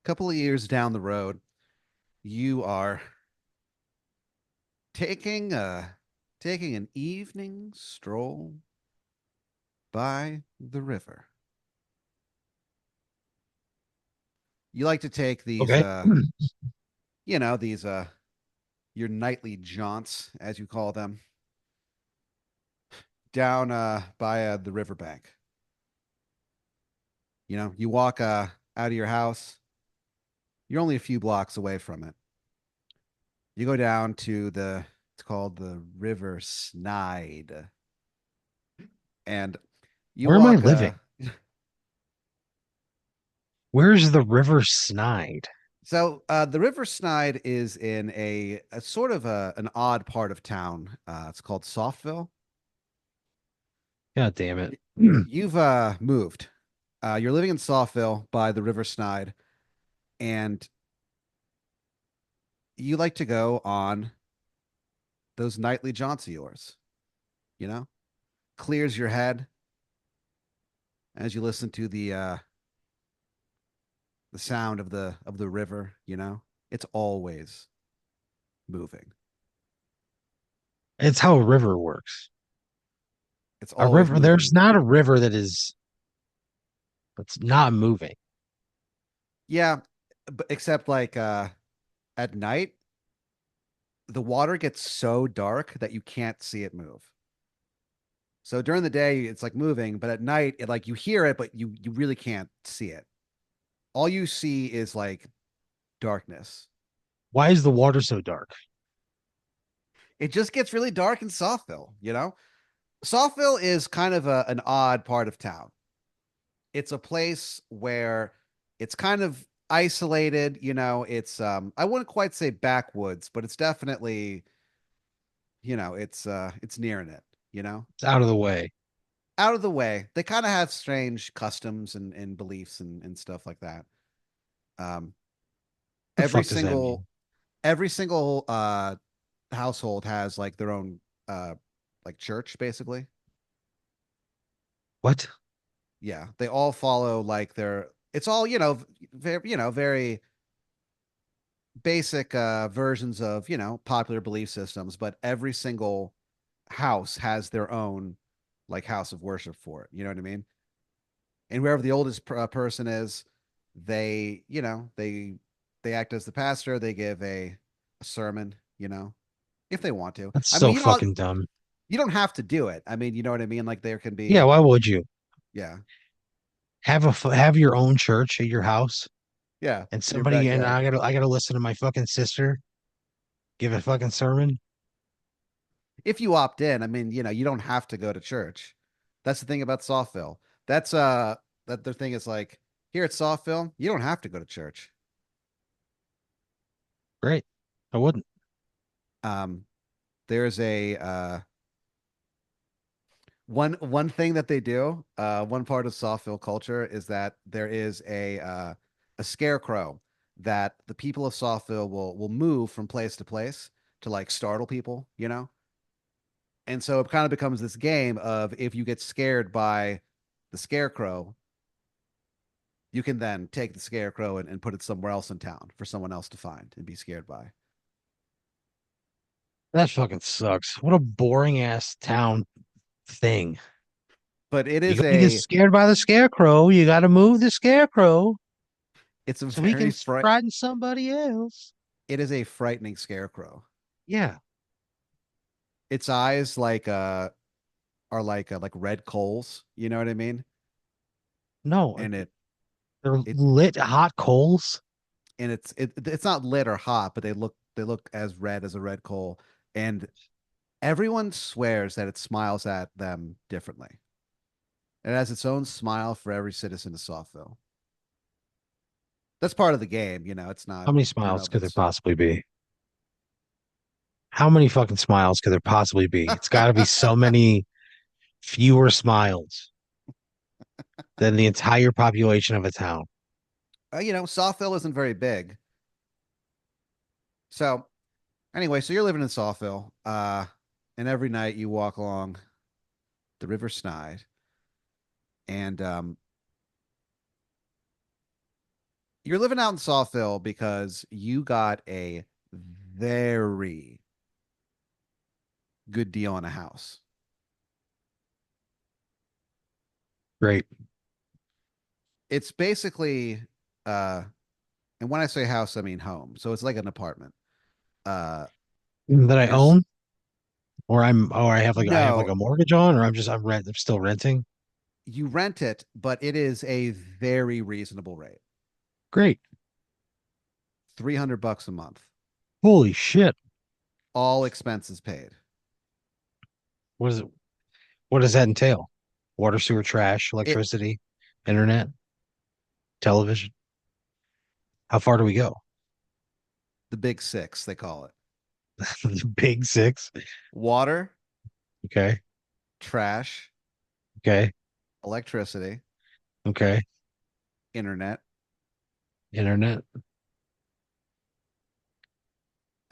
couple of years down the road, you are taking a taking an evening stroll by the river. You like to take these Okay. these your nightly jaunts, as you call them, down by the riverbank. You walk out of your house, you're only a few blocks away from it. You go down to it's called the River Snide, and you Where am I walk living? Where's the River Snide? the River Snide is in a sort of an odd part of town. It's called Softville. God damn it. You've moved. You're living in Softville by the River Snide, and you like to go on those nightly jaunts of yours. You know, clears your head as you listen to the sound of the river. It's always moving. It's how a river works. It's A always river, there's moving. not a river that's not moving. Yeah, but except like at night, the water gets so dark that you can't see it move. So during the day, it's like moving, but at night, it like you hear it, but you really can't see it. All you see is like darkness. Why is the water so dark? It just gets really dark in Softville. Softville is kind of an odd part of town. It's a place where it's kind of isolated. It's I wouldn't quite say backwoods, but it's definitely, it's nearing it, you know, It's out of the way. out of the way. They kind of have strange customs and beliefs and stuff like that. Um, The every fuck does that single mean? every single household has like their own like church basically. What? Yeah, they all follow like their it's all, very basic versions of, popular belief systems, but every single house has their own like house of worship for it. You know what I mean? And wherever the oldest person is, they act as the pastor. They give a sermon, if they want to. That's I mean, so fucking dumb. you don't have to do it. I mean, you know what I mean? Like there can Yeah, be, why would you? yeah, Have your own church at your house yeah, and in your somebody and backyard. I gotta listen to my fucking sister give a fucking sermon? If you opt in, I mean, you don't have to go to church. That's the thing about Softville. That's that their thing is like here at Softville, you don't have to go to church. Great. I wouldn't. Um, there's a one thing that they do, one part of Softville culture is that there is a scarecrow that the people of Softville will move from place to place to like startle people. And so it kind of becomes this game of if you get scared by the scarecrow, you can then take the scarecrow and put it somewhere else in town for someone else to find and be scared by. That fucking sucks. What a boring ass town thing. But it You're is gonna get a scared by the scarecrow. You gotta move the scarecrow it's a so he very can fright frighten somebody else. it is a frightening scarecrow. Yeah. Its eyes are like red coals, you know what I mean? No, And it they're it lit hot coals. and it's not lit or hot, but they look as red as a red coal. And everyone swears that it smiles at them differently. It has its own smile for every citizen of Softville. That's part of the game. It's not, How many I don't know smiles if could there it's possibly be? How many fucking smiles could there possibly be? It's got to be so many fewer smiles than the entire population of a town. Sawville isn't very big. So anyway, so you're living in Sawville, and every night you walk along the River Snide, and You're living out in Sawville because you got a very good deal on a house. Great. It's basically uh and when I say house, I mean home. So it's like an apartment. Uh That I there's own, or I have like no, a mortgage on, or I'm still renting. you rent it, but it is a very reasonable rate. Great. $300 a month, Holy shit. all expenses paid. What is it? What does that entail? Water, sewer, trash, It electricity, internet, television. How far do we go? the big six, they call it. The big six. Water, Okay. trash, Okay. electricity, Okay. internet, Internet,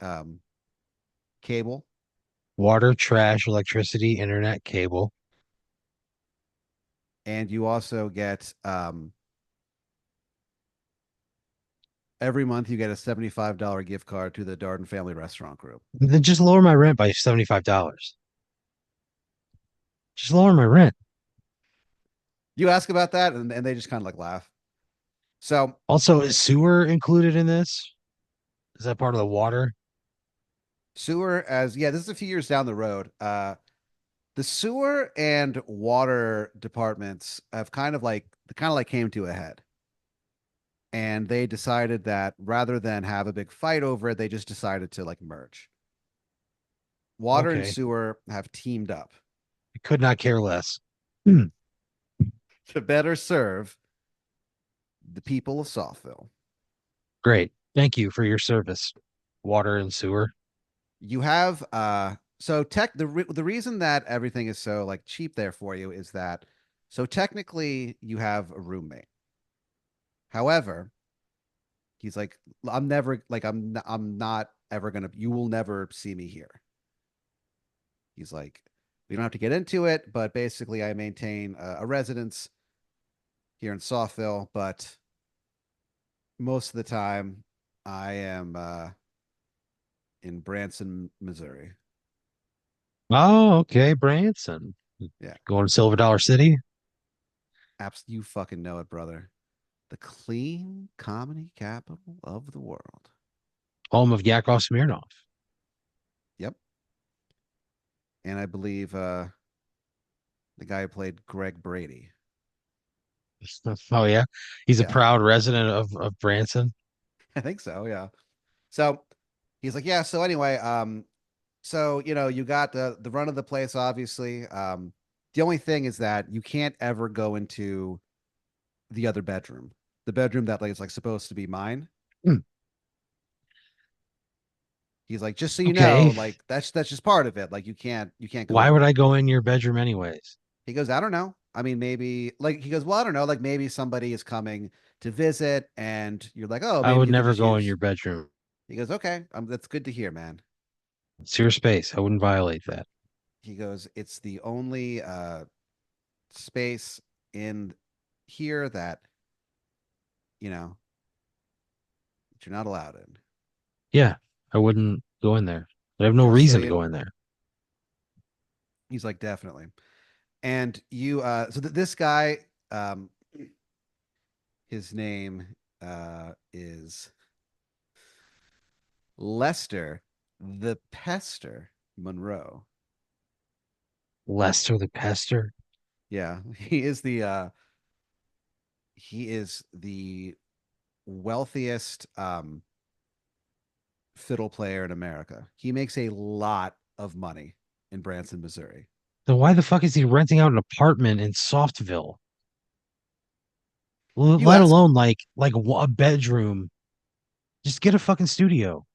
um, cable, water, trash, electricity, internet, cable. and you also get every month you get a $75 gift card to the Darden Family Restaurant Group. Then just lower my rent by $75. Just lower my rent. You ask about that, and they just kind of like laugh. So Also, is sewer included in this? Is that part of the water? sewer, as yeah, this is a few years down the road. The sewer and water departments have kind of like came to a head, and they decided that rather than have a big fight over it, they just decided to like merge. Water and Okay. sewer have teamed up I could not care less. Hmm. to better serve the people of Sawville. Great. Thank you for your service, water and sewer. You have so tech the reason that everything is so like cheap there for you is that so technically you have a roommate. However, he's like I'm never like I'm not ever gonna you will never see me here. He's like we don't have to get into it, but basically I maintain a residence here in Sawville, but most of the time I am in Branson, Missouri. Oh, okay. Branson. Yeah, Going to Silver Dollar City, you fucking know it, brother. The clean comedy capital of the world. home of Yakov Smirnov. Yep. And I believe the guy who played Greg Brady. Oh, yeah. He's a Yeah, proud resident of Branson. I think so. Yeah. So he's like, yeah. So anyway, so you got the run of the place, obviously. The only thing is that you can't ever go into the other bedroom, the bedroom that like is like supposed to be mine. Hmm. He's like, just so you know, Okay. like that's just part of it. Like you can't go Why in would I there. go in your bedroom anyways? He goes, I don't know. I mean, maybe like he goes, well, I don't know. Like maybe somebody is coming to visit, and you're like, oh, I maybe would you could never just go in use. your bedroom. He goes, okay, that's good to hear, man. It's your space. I wouldn't violate that. He goes, it's the only space in here that you know that you're not allowed in. Yeah, I wouldn't go in there. I have no Just so reason to you, go in there. he's like, definitely. And you, this guy, um, his name is Lester the Pester Monroe. Lester the Pester. Yeah, he is the wealthiest fiddle player in America. He makes a lot of money in Branson, Missouri. Then why the fuck is he renting out an apartment in Softville? You Let ask, alone a bedroom. Just get a fucking studio.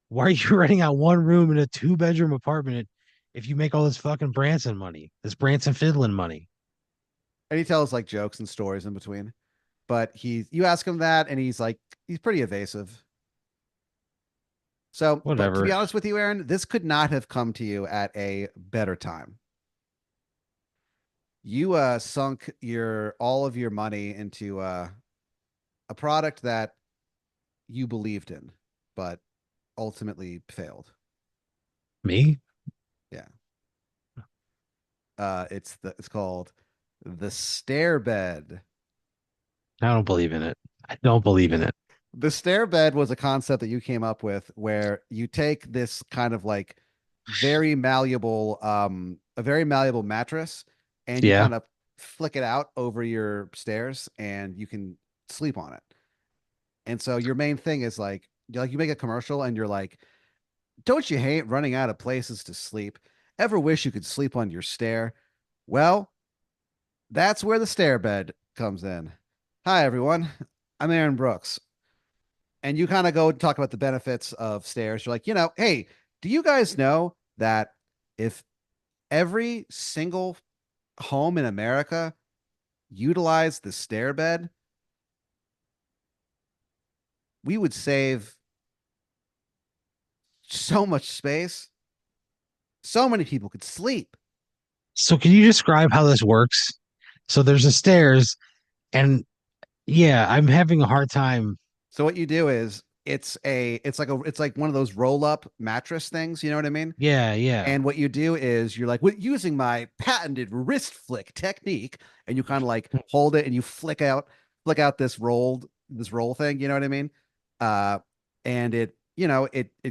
Why are you renting out one room in a two-bedroom apartment if you make all this fucking Branson money, this Branson fiddling money? and he tells like jokes and stories in between. But you ask him that, and he's pretty evasive. So, but to be Whatever. honest with you, Aaron, this could not have come to you at a better time. You sunk your all of your money into A product that you believed in, but ultimately failed. Me? Yeah. It's called the stair bed. I don't believe in it. I don't believe in it. The stair bed was a concept that you came up with where you take this kind of like a very malleable mattress and you Yeah. kind of flick it out over your stairs and you can sleep on it. And so your main thing is like you make a commercial and you're like, don't you hate running out of places to sleep? Ever wish you could sleep on your stair? Well, that's where the stair bed comes in. Hi everyone. I'm Aaron Brooks. And you kind of go and talk about the benefits of stairs. You're like, hey, do you guys know that if every single home in America utilized the stair bed, we would save so much space. So many people could sleep. So can you describe how this works? So there's the stairs, and yeah, I'm having a hard time. So what you do is it's like one of those roll up mattress things, you know what I mean? Yeah, yeah. And what you do is you're like, using my patented wrist flick technique, and you kind of like hold it and you flick out this roll thing. You know what I mean? Uh, and it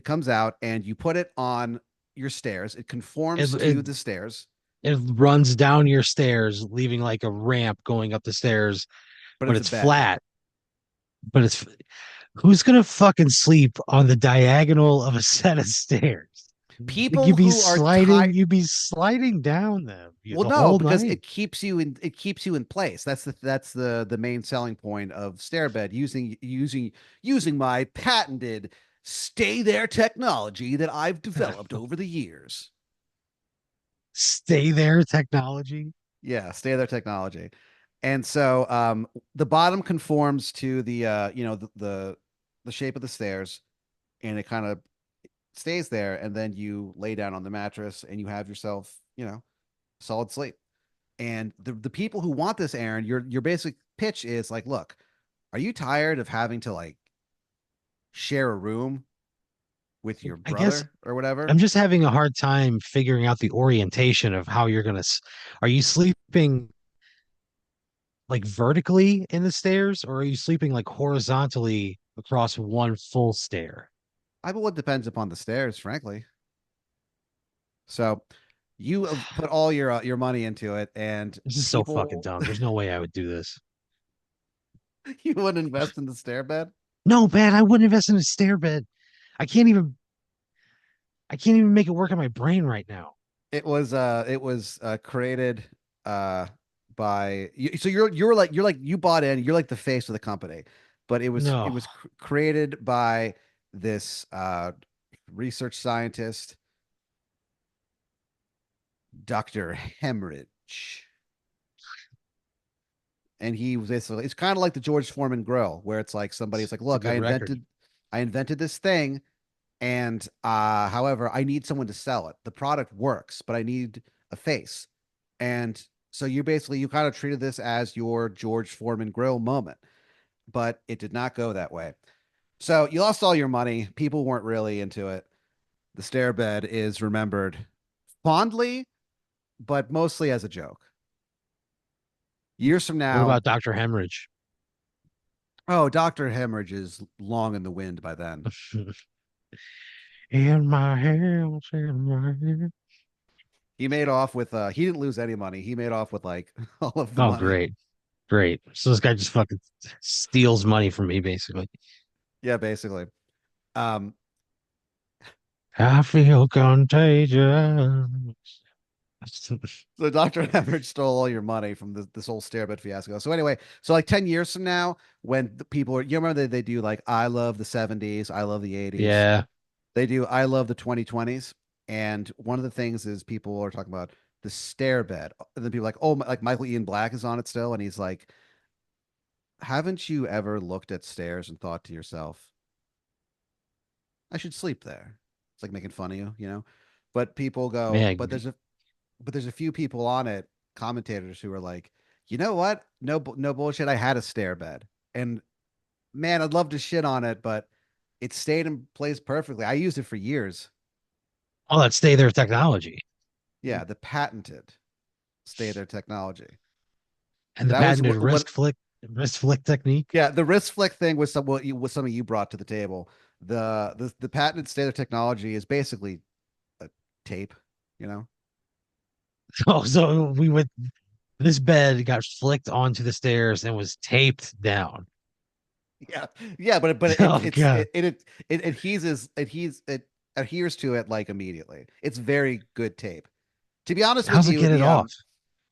comes out, and you put it on your stairs. It It, conforms it to the stairs, it runs down your stairs, leaving like a ramp going up the stairs, but but it's a it's bed. flat. But it's who's gonna fucking sleep on the diagonal of a set of stairs? Like People who are tired. you'd be sliding down them Well, the no, whole because night. it keeps you in place. That's the main selling point of stairbed using my patented stay there technology that I've developed over the years. Stay there technology. Yeah, stay there technology. And so the bottom conforms to the shape of the stairs and it kind of stays there and then you lay down on the mattress and you have yourself, solid sleep. And the people who want this, Aaron, your basic pitch is like, look, are you tired of having to like share a room with your I guess brother or whatever? I'm just having a hard time figuring out the orientation of how you're gonna. Are you sleeping like vertically in the stairs, or are you sleeping like horizontally across one full stair? I Well, it depends upon the stairs, frankly. So you put all your money into it, and This is so fucking people dumb. There's no way I would do this. you wouldn't invest in the stair bed. No, man, I wouldn't invest in a stair bed. I can't even. I can't even make it work in my brain right now. It was created uh by so you're like you bought in, you're like the face of the company, but it No. was created by this research scientist, Dr. Hemorrhage. And he was basically, it's kind of like the George Foreman grill where it's like somebody's like, It's a look, good record. I invented this thing. And however, I need someone to sell it. The product works, but I need a face. And so you kind of treated this as your George Foreman grill moment, but it did not go that way. So you lost all your money. People weren't really into it. The stair bed is remembered fondly, but mostly as a joke. Years from What now, about Dr. Hemorrhage? oh, Dr. Hemorrhage is long in the wind by then. In my hands, in my hands. He didn't lose any money. He made off with like all of the Oh, money. great. Great. So this guy just fucking steals money from me, basically. Yeah, basically. Um, I feel contagious. so Dr. Hemorrhage stole all your money from this whole stairbed fiasco. So anyway, so like 10 years from now, when the people are, you remember they do like I love the 70s, I love the 80s. Yeah. They do I love the 2020s. And one of the things is people are talking about the stairbed. And then people are like, oh, like Michael Ian Black is on it still. And he's like, haven't you ever looked at stairs and thought to yourself, I should sleep there? It's like making fun of you, you know? But people go, Man, but there's a few people on it, commentators who are like, you know what? No, no bullshit. I had a stair bed, and Man, I'd love to shit on it, but it stayed in place perfectly. I used it for years. All that stay there technology Yeah, the patented stay there technology. and the That was patented what wrist flick technique. yeah, the wrist flick thing was was something you brought to the table. The patented state of technology is basically a tape, you know? Oh, so we went. This bed got flicked onto the stairs and was taped down. Yeah. Yeah, but Oh god, it it adheres to it like immediately. It's very good tape. To be honest with how's it you, get it off?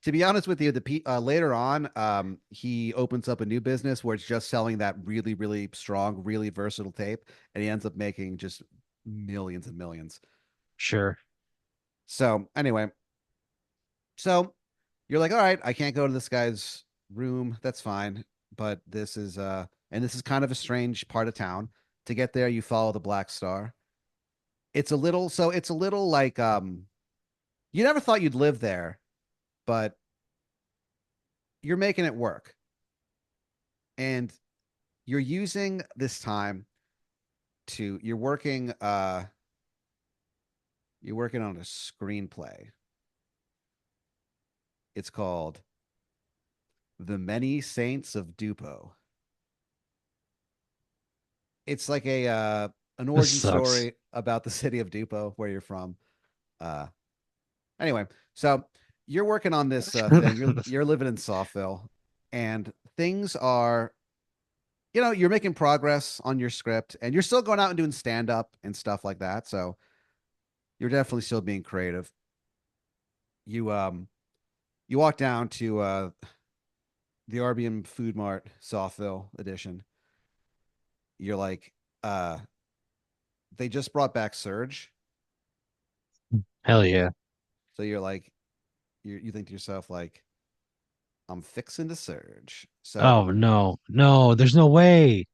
to be honest with you, later on, he opens up a new business where it's just selling that really, really strong, really versatile tape, and he ends up making just millions and millions. Sure. So anyway, so you're like, all right, I can't go to this guy's room. That's fine, but this is kind of a strange part of town. To get there, you follow the Black Star. It's a little like you never thought you'd live there, but you're making it work, and you're using this time to you're working on a screenplay. It's called The Many Saints of Dupeaux. It's like a an This origin sucks. story about the city of Dupeaux, where you're from. Uh anyway, so you're working on this thing. You're living in Sawville, and things are you're making progress on your script, and you're still going out and doing stand up and stuff like that. So you're definitely still being creative. You you walk down to the RBM Food Mart Sawville edition. You're like, uh, they just brought back Surge, Hell yeah. so you're like, you think to yourself like, I'm fixing to Surge. So Oh no, no, there's no way.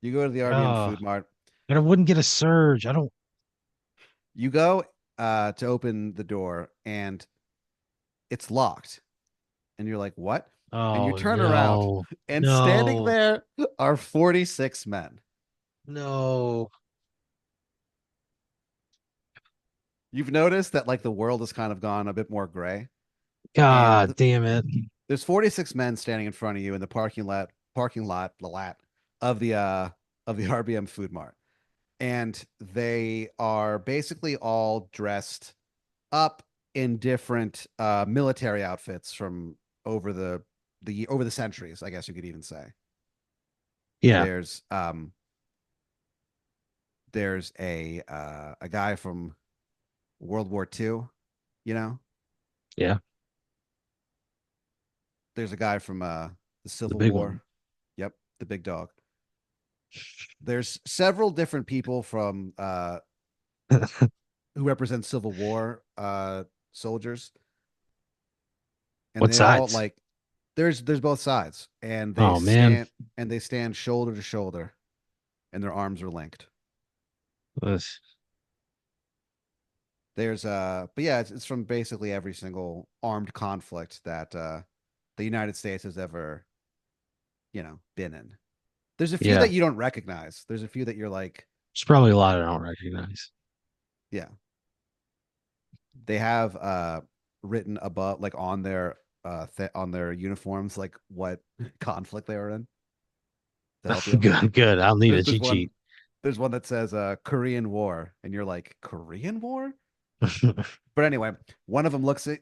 you go to the RBM Oh, Food Mart. but I wouldn't get a surge. I don't. You go to open the door, and it's locked. And you're like, what? And you Oh turn around, no, and standing no, there are 46 men. no. You've noticed that like the world has kind of gone a bit more gray, and God damn it. there's 46 men standing in front of you in the the lat of the RBM Food Mart. And they are basically all dressed up in different military outfits from over over the centuries, I guess you could even say. Yeah, There's there's a guy from World War II, you know. yeah, There's a guy from the the Civil big War. one. Yep, the big dog. There's several different people from who represent Civil War soldiers, and What they all sides? like there's both sides, and Oh man. they stand shoulder to shoulder, and their arms are linked. This- There's but yeah, it's from basically every single armed conflict that the United States has ever been in. There's a few Yeah, that you don't recognize. There's a few that you're like, there's probably a lot I don't recognize. yeah, they have written above like on their uniforms like what conflict they were in to help you. Good, good. I'll need a There's cheat sheet. there's one that says Korean War, and you're like, Korean War? But anyway, one of them looks at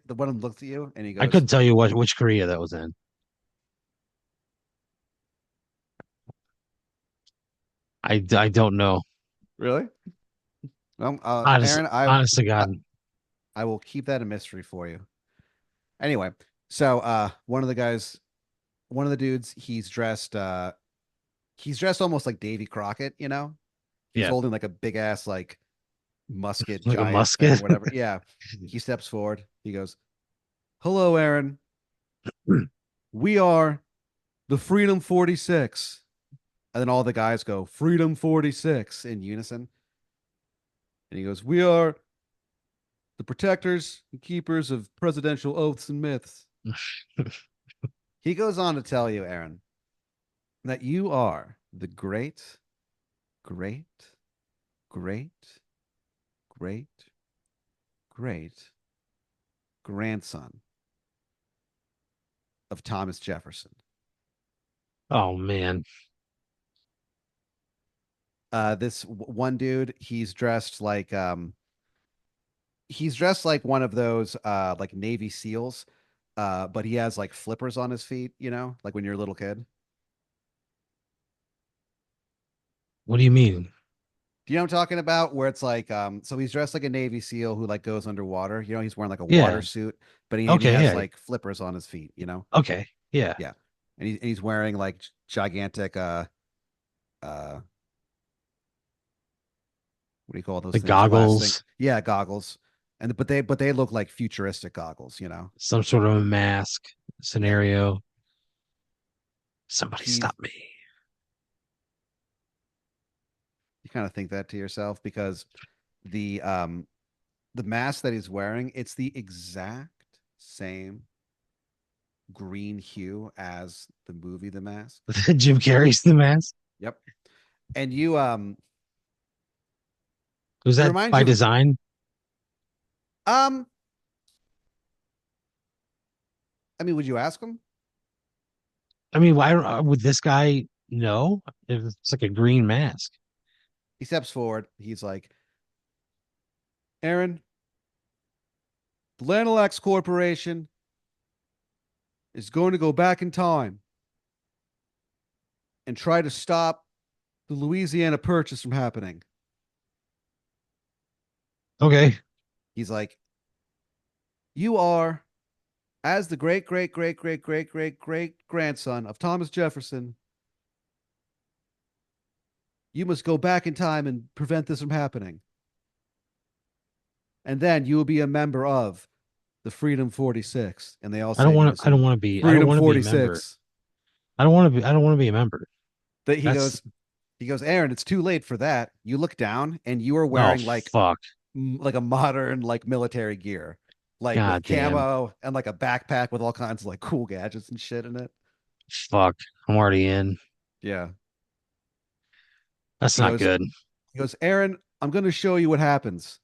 you and he I goes, couldn't tell you which Korea that was in. I don't know. really? Well, Honest, Aaron, honest to God. I will keep that a mystery for you. Anyway, so one of the dudes, he's dressed almost like Davy Crockett, you know? He's Yeah, holding like a big ass like musket like a giant thing or musket. whatever. Yeah. He steps forward. He goes, "Hello, Aaron. We are the Freedom 46." And then all the guys go, "Freedom 46" in unison. And he goes, "We are the protectors and keepers of presidential oaths and myths." He goes on to tell you, Aaron, that you are The great, great, great, great, great grandson of Thomas Jefferson. Oh man. This one dude, he's dressed like one of those like Navy SEALs, but he has like flippers on his feet, like when you're a little kid. What do you mean? Do you know what I'm talking about? Where it's like, so he's dressed like a Navy SEAL who like goes underwater. He's wearing like a water Yeah. suit, but he Okay, has yeah. like flippers on his feet. Okay. Yeah. Yeah, and he's wearing like gigantic uh what do you call those Like things? Glass thing. goggles, Yeah, goggles. And but they look like futuristic goggles. some sort of a mask Yeah. scenario. Somebody He's stop me. You kind of think that to yourself because the um the mask that he's wearing, it's the exact same green hue as the movie The Mask. Jim Carrey's the mask. Yep. And you Was it that reminds by you of design? um I mean, would you ask him? I mean, why would this guy know if it's like a green mask? He steps forward. He's like, "Aaron, the Lanalax Corporation is going to go back in time and try to stop the Louisiana Purchase from happening." Okay. He's like, "You are, as the great, great, great, great, great, great, great grandson of Thomas Jefferson, you must go back in time and prevent this from happening. And then you will be a member of the Freedom 46." And they all say in I don't unison, want to be I don't Freedom want to be a member. 46. I don't want to be a member. That he That's goes, he goes, "Aaron, it's too late for that. You look down and you are oh wearing fuck. like a modern like military gear, like with God damn. camo and like a backpack with all kinds of like cool gadgets and shit in it." Fuck. I'm already in. Yeah. That's He not goes, good. "Aaron, I'm going to show you what happens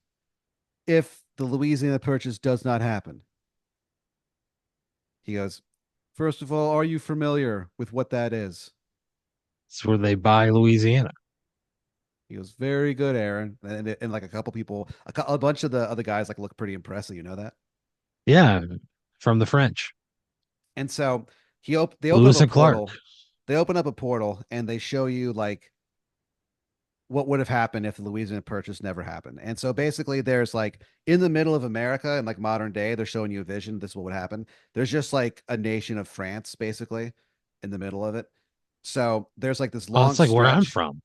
if the Louisiana Purchase does not happen." He goes, "First of all, are you familiar with what that is?" It's where they buy Louisiana. He goes, "Very good, Aaron." And like a couple people, a bunch of the other guys like look pretty impressive. You know that? Yeah, from the French. And so they open up Lewis a and Clark. portal. They open up a portal and they show you like what would have happened if the Louisiana Purchase never happened. And so basically, there's like in the middle of America in like modern day, they're showing you a vision. This is what would happen. There's just like a nation of France basically in the middle of it. So there's like this Oh, long that's like where I'm stretch. from.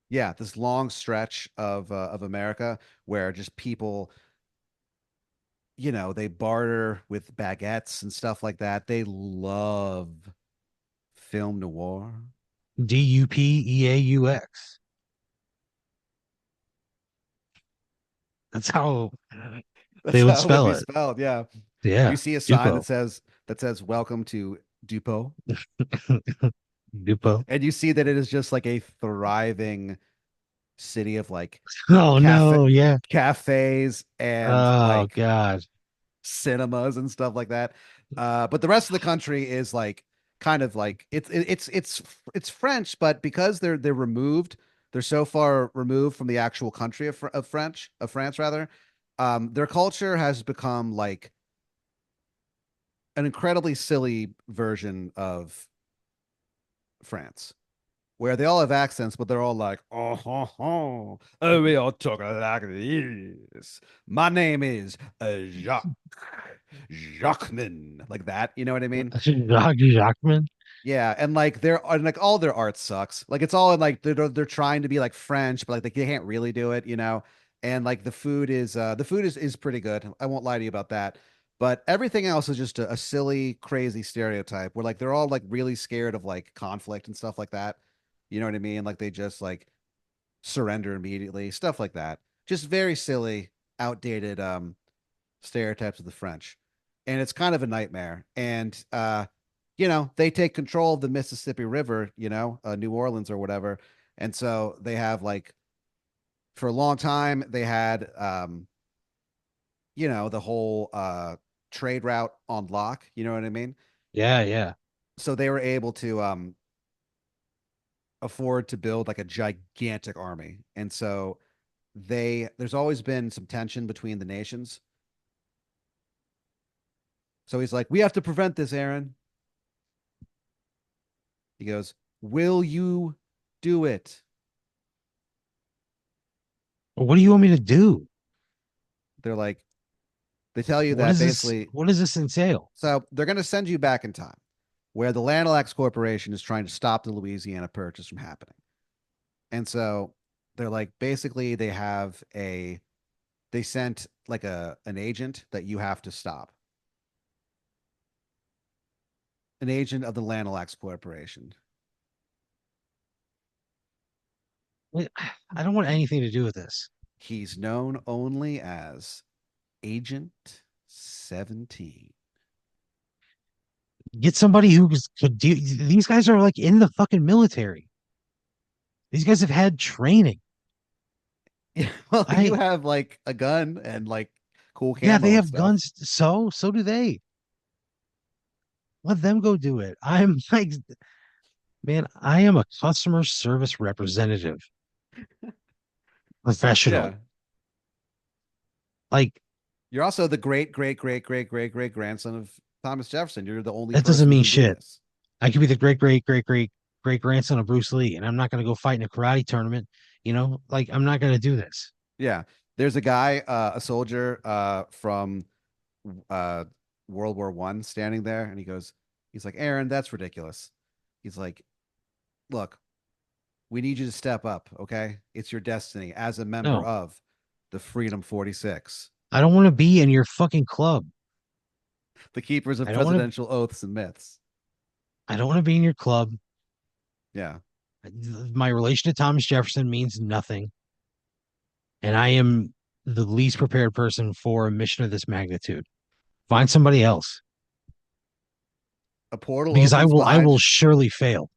Yeah, this long stretch of America where just people, they barter with baguettes and stuff like that. They love film noir. Dupeaux. That's how That's they would how it would spell be it. spelled. Yeah. You Yeah. see a sign Dupo. that says "Welcome to Dupeaux," Dupo. and you see that it is just like a thriving city of like Oh cafe no, yeah. cafes and Oh like God. cinemas and stuff like that. But the rest of the country is like kind of like it's French, but because they're removed, they're so far removed from the actual country of France rather. Their culture has become like an incredibly silly version of France, where they all have accents, but they're all like, "Oh, we all talk like this. My name is Jacquemin," like that. You know what I mean? Jacques Jacquemin. Yeah, and like all their art sucks. Like it's all in like they're trying to be like French, but like they can't really do it. And like the food is pretty good. I won't lie to you about that. But everything else is just a silly, crazy stereotype where like they're all like really scared of like conflict and stuff like that. You know what I mean? Like they just like surrender immediately, stuff like that. Just very silly, outdated stereotypes of the French. And it's kind of a nightmare. And they take control of the Mississippi River, New Orleans or whatever. And so they have like for a long time they had the whole trade route on lock, you know what I mean? Yeah, yeah. So they were able to afford to build like a gigantic army. And so there's always been some tension between the nations. So he's like, "We have to prevent this, Aaron." He goes, "Will you do it?" What do you want me to do? They're like, they tell you that basically, What does this entail? so they're going to send you back in time where the Lanalax Corporation is trying to stop the Louisiana Purchase from happening. And so they're like, basically, they sent like an agent that you have to stop, an agent of the Lanalax Corporation. I don't want anything to do with this. He's known only as Agent 17. Get somebody could do. These guys are like in the fucking military. These guys have had training. Yeah, well, you I have like a gun and like cool Yeah, they camo and have stuff. guns. So do they. Let them go do it. I'm like, man, I am a customer service representative Yeah. professionally. Like, You're also the great, great, great, great, great, great grandson of Thomas Jefferson. You're the only that doesn't person who mean can do shit. this. I could be the great grandson of Bruce Lee, and I'm not gonna go fight in a karate tournament. Like I'm not gonna do this. Yeah. There's a guy, a soldier from uh, World War One standing there, and he's like, Aaron, that's ridiculous. He's like, look, we need you to step up, okay? It's your destiny as a member No, of the Freedom 46, I don't want to be in your fucking club. the keepers of I don't want to. presidential oaths and myths. I don't want to be in your club. Yeah. My relation to Thomas Jefferson means nothing, and I am the least prepared person for a mission of this magnitude. Find somebody else A portal because opens I behind will surely fail.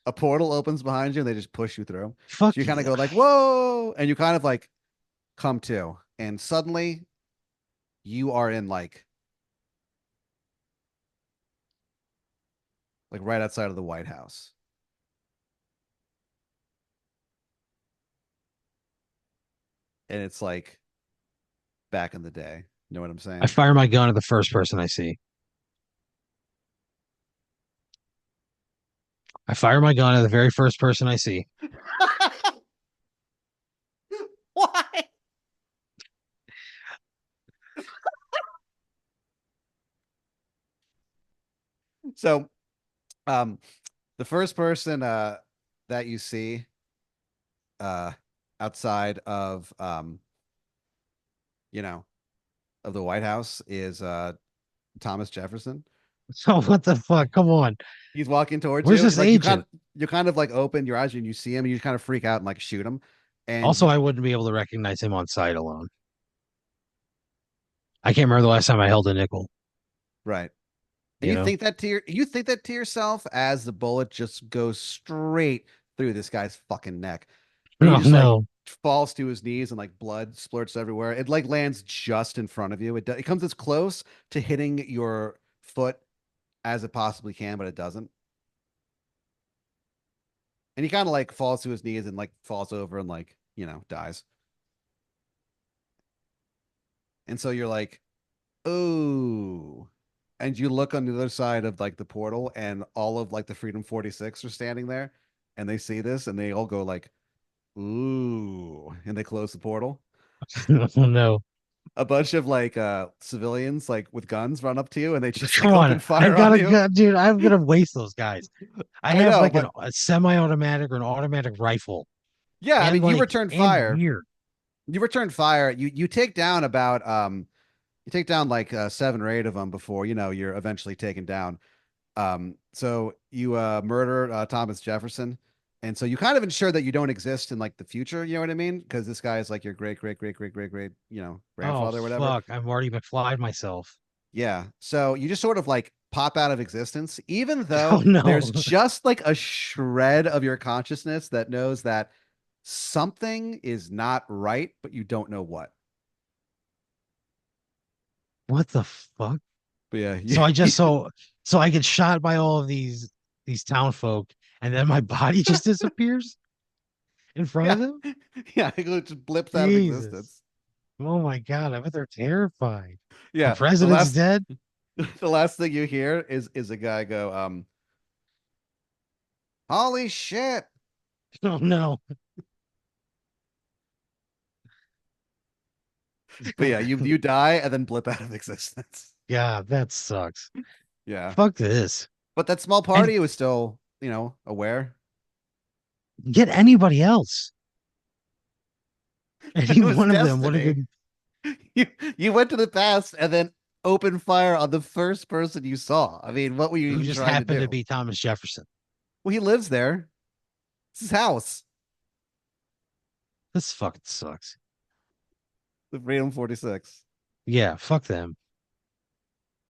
a portal opens behind you and they just push you through. So Fuck you kind of yeah. go like, "Whoa!" and you kind of like come to, and suddenly you are in like right outside of the White House. And it's like back in the day. You know what I'm I saying? fire my gun at the first person I see. I fire my gun at the very first person I see. Why? So, um, the first person that you see uh outside of you know, of the White House is Thomas Jefferson. So what the fuck? Come on. He's walking towards Where's you. this Like agent? you kind of like open your eyes and you see him and you kind of freak out and like shoot him. And Also, you I wouldn't be able to recognize him on sight alone. I can't remember the last time I held a nickel, right. And you know? you think that to yourself as the bullet just goes straight through this guy's fucking neck. And he Oh just like no. falls to his knees and like blood splurts everywhere. It like lands just in front of you. It comes as close to hitting your foot as it possibly can, but it doesn't. And he kind of like falls to his knees and like falls over and like, dies. And so you're like, "Oh." And you look on the other side of like the portal and all of like the Freedom 46 are standing there and they see this and they all go like, "Ooh." And they close the portal. Oh no. A bunch of like civilians like with guns run up to you and they just Come like on. open I've fire got on a you. gun, dude. I'm gonna waste those guys. I I have know, like but a semi-automatic or an automatic rifle yeah, I and mean gear. you return fire. You take down about you take down like 7 or 8 of them before you're eventually taken down. So you murder Thomas Jefferson, and so you kind of ensure that you don't exist in like the future. You know what I mean? Because this guy is like your great great great great great great Oh grandfather or whatever. fuck. I'm Marty McFly myself. Yeah. So you just sort of like pop out of existence, even though Oh no. there's just like a shred of your consciousness that knows that something is not right, but you don't know what. What the fuck? But yeah, So I just so I get shot by all of these town folk, and then my body just disappears in front yeah, of them? yeah, it just blips out of Jesus. existence. Oh my God, I bet they're terrified. The Yeah, president's dead? the last thing you hear is a guy go, holy shit. Oh no. But yeah, you die and then blip out of existence. God, that sucks. Yeah. Fuck this. But that small And party was still, aware. get anybody else. It Any was one of them would have destiny. been You you went to the past and then opened fire on the first person you saw. I mean, what were you who even just trying to happened to do? be Thomas Jefferson. Well, he lives there. It's his house, This fucking sucks. the Freedom 46. Yeah, fuck them.